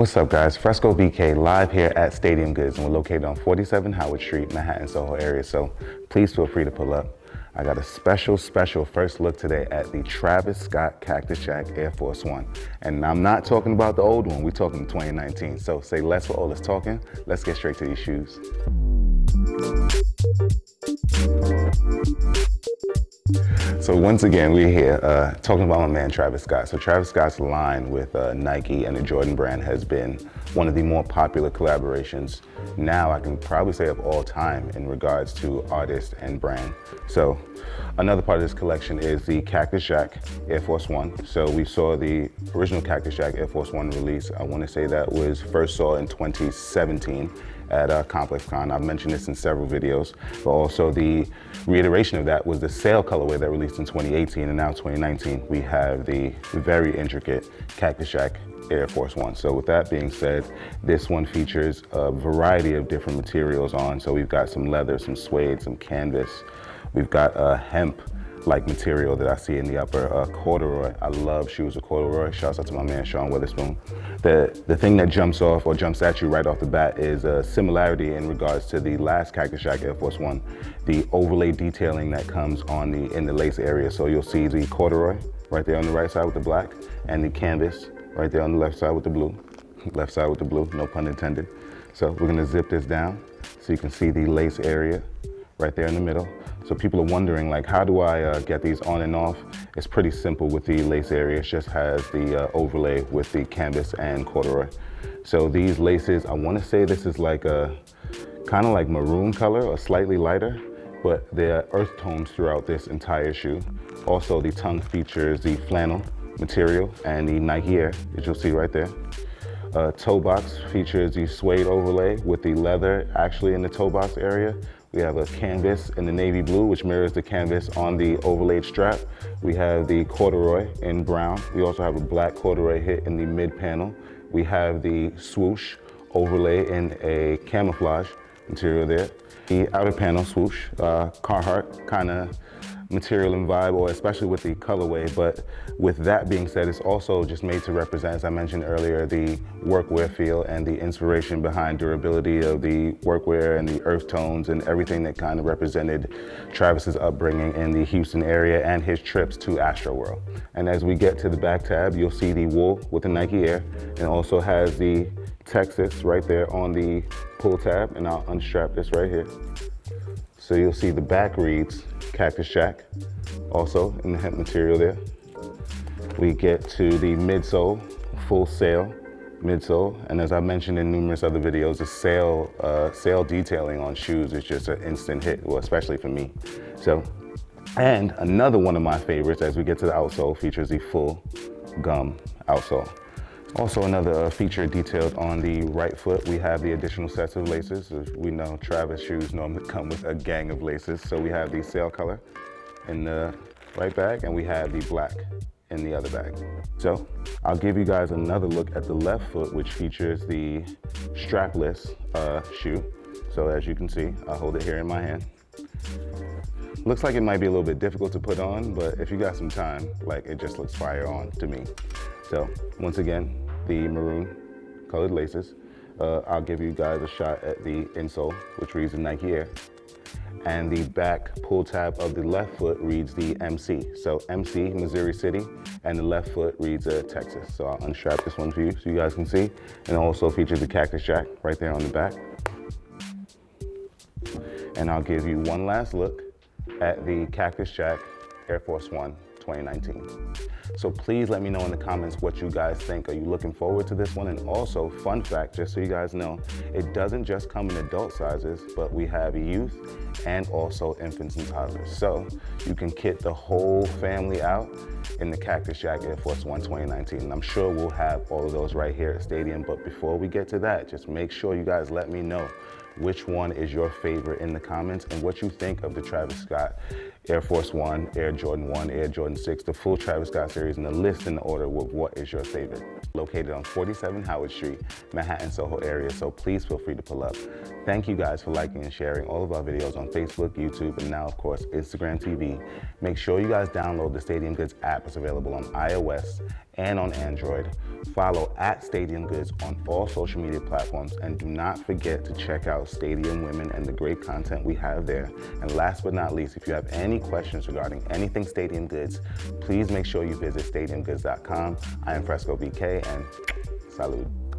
What's up, guys? Fresco BK live here at Stadium Goods, and we're located on 47 Howard Street, Manhattan, Soho area, so please feel free to pull up. I got a special first look today at the Travis Scott Cactus Jack Air Force One. And I'm not talking about the old one, we're talking 2019. So say less for all this talking, let's get straight to these shoes. So once again, we're here talking about my man Travis Scott. So Travis Scott's line with Nike and the Jordan brand has been one of the more popular collaborations now, I can probably say, of all time in regards to artist and brand. So another part of this collection is the Cactus Jack Air Force One. So we saw the original Cactus Jack Air Force One release. I want to say that was first saw in 2017 at Complex Con. I've mentioned this in several videos, but also the reiteration of that was the sail colorway that released in 2018, and now 2019 we have the very intricate Cactus Jack Air Force One. So with that being said, this one features a variety of different materials on. So we've got some leather, some suede, some canvas. We've got a hemp-like material that I see in the upper, corduroy. I love shoes with corduroy. Shouts out to my man Sean Witherspoon. The thing that jumps off or jumps at you right off the bat is a similarity in regards to the last Cactus Jack Air Force One, the overlay detailing that comes on in the lace area. So you'll see the corduroy right there on the right side with the black, and the canvas right there on the left side with the blue. Left side with the blue, no pun intended. So we're gonna zip this down so you can see the lace area right there in the middle. So people are wondering, like, how do I get these on and off? It's pretty simple with the lace area. It just has the overlay with the canvas and corduroy. So these laces, I wanna say this is like a kind of like maroon color or slightly lighter, but there are earth tones throughout this entire shoe. Also, the tongue features the flannel material and the Nike Air, as you'll see right there. Toe box features the suede overlay with the leather actually in the toe box area. We have a canvas in the navy blue, which mirrors the canvas on the overlaid strap. We have the corduroy in brown. We also have a black corduroy hit in the mid panel. We have the swoosh overlay in a camouflage material there. The outer panel swoosh, Carhartt kind of material and vibe, or especially with the colorway. But with that being said, it's also just made to represent, as I mentioned earlier, the workwear feel and the inspiration behind durability of the workwear and the earth tones and everything that kind of represented Travis's upbringing in the Houston area and his trips to Astroworld. And as we get to the back tab, you'll see the wool with the Nike Air, and also has the Texas right there on the pull tab, and I'll unstrap this right here. So you'll see the back reads Cactus Jack, also in the hemp material there. We get to the midsole, full sail midsole, and as I mentioned in numerous other videos, the sail detailing on shoes is just an instant hit, well, especially for me. So, and another one of my favorites as we get to the outsole features the full gum outsole. Also, another feature detailed on the right foot, we have the additional sets of laces. As we know, Travis shoes normally come with a gang of laces. So we have the sail color in the right bag, and we have the black in the other bag. So I'll give you guys another look at the left foot, which features the strapless shoe. So as you can see, I'll hold it here in my hand. Looks like it might be a little bit difficult to put on, but if you got some time, like, it just looks fire on to me. So once again, the maroon colored laces. I'll give you guys a shot at the insole, which reads the Nike Air. And the back pull tab of the left foot reads the MC. So MC, Missouri City, and the left foot reads Texas. So I'll unstrap this one for you so you guys can see. And it also features the Cactus Jack right there on the back. And I'll give you one last look at the Cactus Jack Air Force One 2019. So please let me know in the comments what you guys think. Are you looking forward to this one? And also, fun fact, just so you guys know, it doesn't just come in adult sizes, but we have youth and also infants and toddlers. So you can kit the whole family out in the Cactus Jack Air Force One 2019. And I'm sure we'll have all of those right here at Stadium. But before we get to that, just make sure you guys let me know which one is your favorite in the comments and what you think of the Travis Scott Air Force One, Air Jordan 1, Air Jordan 6, the full Travis Scott series, and the list in the order with what is your favorite. Located on 47 Howard Street, Manhattan, Soho area, so please feel free to pull up. Thank you guys for liking and sharing all of our videos on Facebook, YouTube, and now of course Instagram TV. Make sure you guys download the Stadium Goods app. It's available on iOS and on Android. Follow at Stadium Goods on all social media platforms, and do not forget to check out Stadium Women and the great content we have there. And last but not least, if you have any questions regarding anything Stadium Goods, please make sure you visit stadiumgoods.com. I am Fresco BK, and salud.